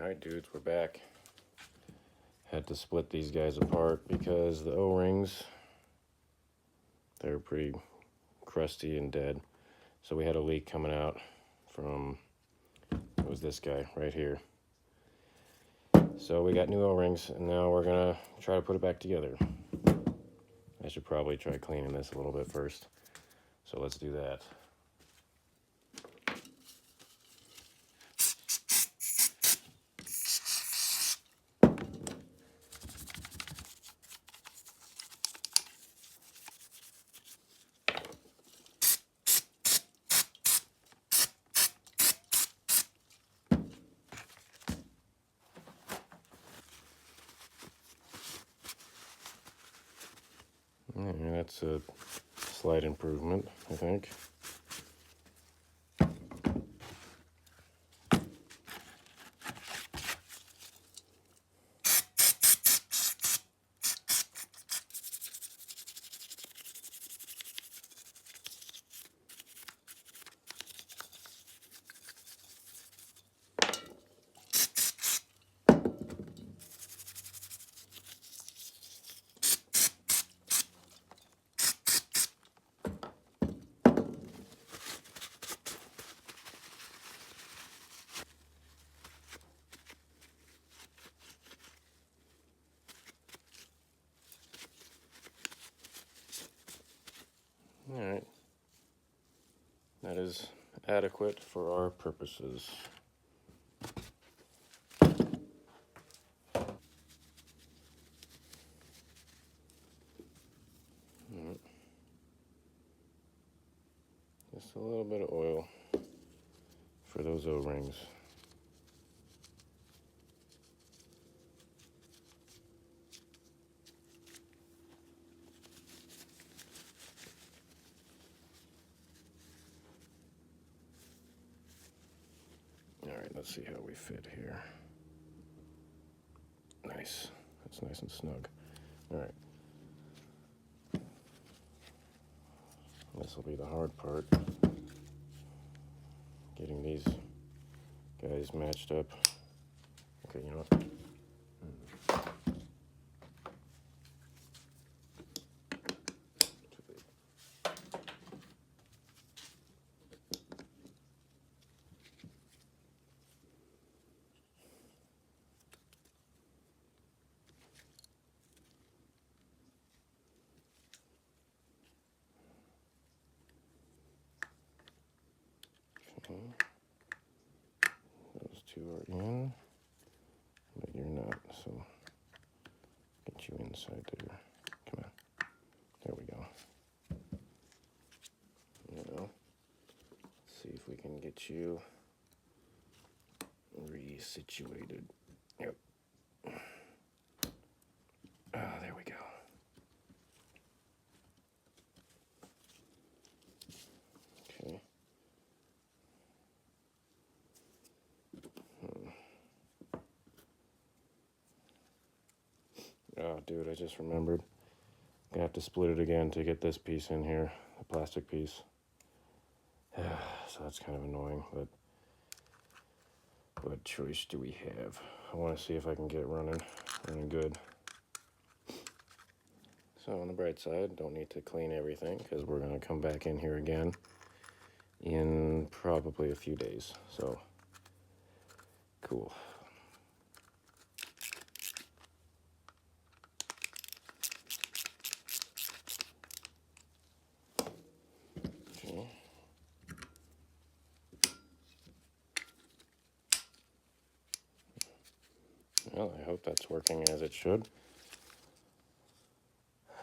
Alright dudes, we're back. Had to split these guys apart because the O-rings, they're pretty crusty and dead. So we had a leak coming out from, it was this guy right here. So we got new O-rings and now we're gonna try to put it back together. I should probably try cleaning this a little bit first. So let's do that. Yeah, that's a slight improvement, I think. Alright, that is adequate for our purposes. Just a little bit of oil for those O-rings. Alright, let's see how we fit here. Nice. That's nice and snug. Alright. This will be the hard part. Getting these guys matched up. Okay, you know what? Those two are in, but you're not, so get you inside there. Come on. There we go. Now, let's see if we can get you resituated. Yep. Ah, there we go. Okay. Oh, dude, I just remembered. I'm gonna have to split it again to get this piece in here, the plastic piece. So that's kind of annoying, but what choice do we have? I want to see if I can get it running good. So on the bright side, don't need to clean everything because we're gonna come back in here again in probably a few days. So cool. Okay. Well, I hope that's working as it should.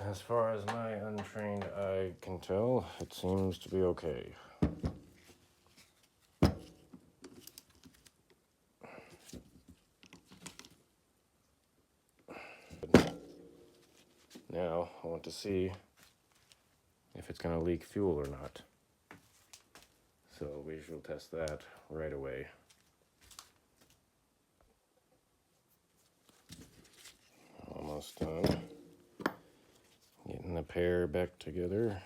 As far as my untrained eye can tell, it seems to be okay. Now, I want to see if it's going to leak fuel or not. So we shall test that right away. Almost done. Getting the pair back together.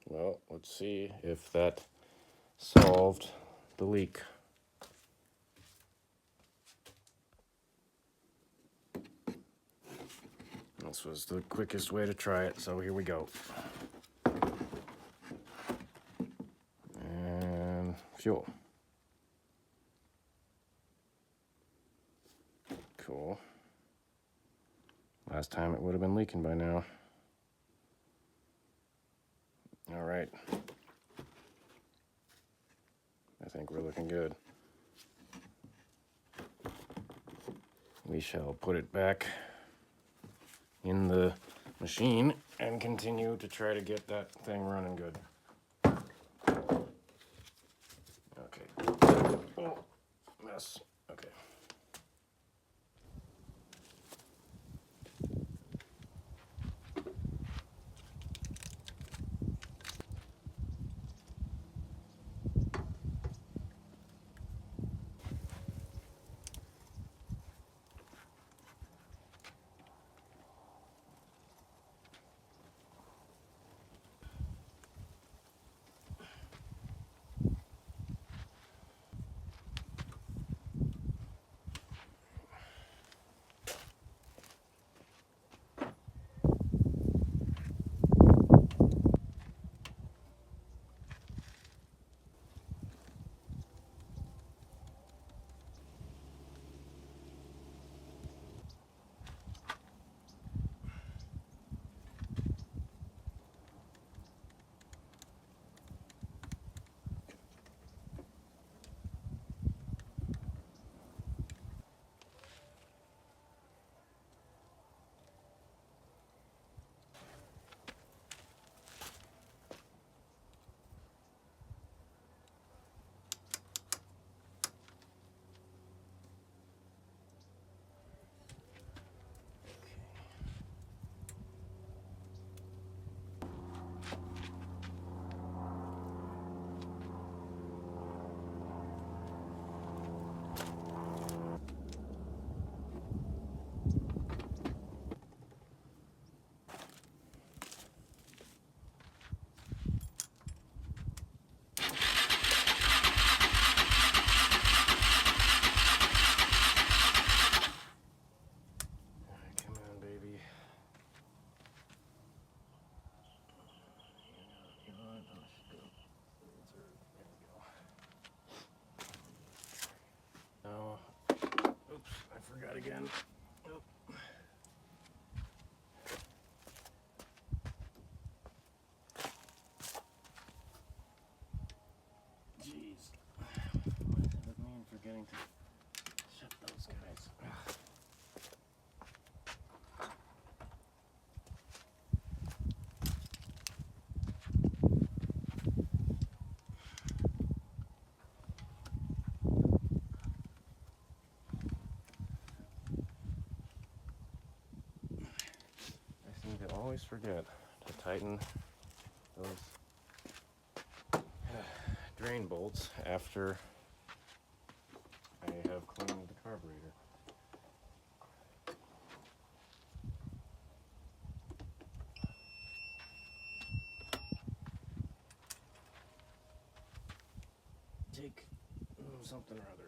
Well, let's see if that solved the leak. This was the quickest way to try it, so here we go. And fuel. Cool. Last time it would have been leaking by now. All right. I think we're looking good. We shall put it back in the machine and continue to try to get that thing running good. Okay. Oh, mess. Okay. Again. Oh. Jeez. What does that mean forgetting to shut those guys? Always forget to tighten those drain bolts after I have cleaned the carburetor. Take something or other.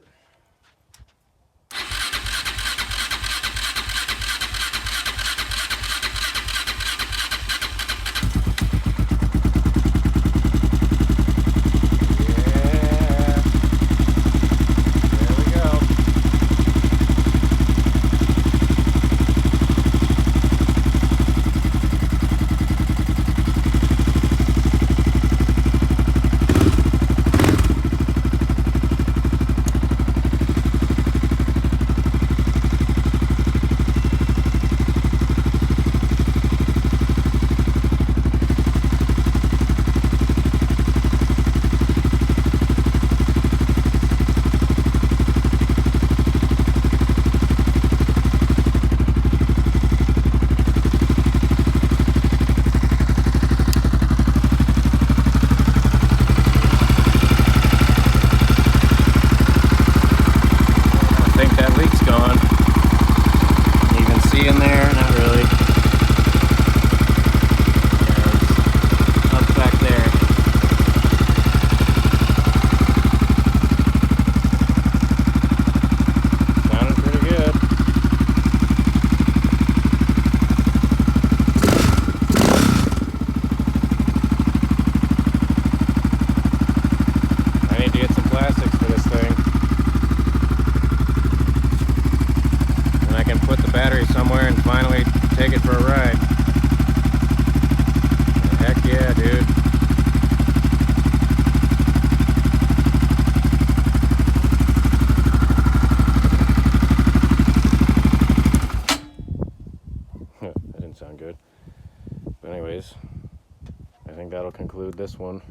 think that'll conclude this one.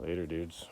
Later, dudes.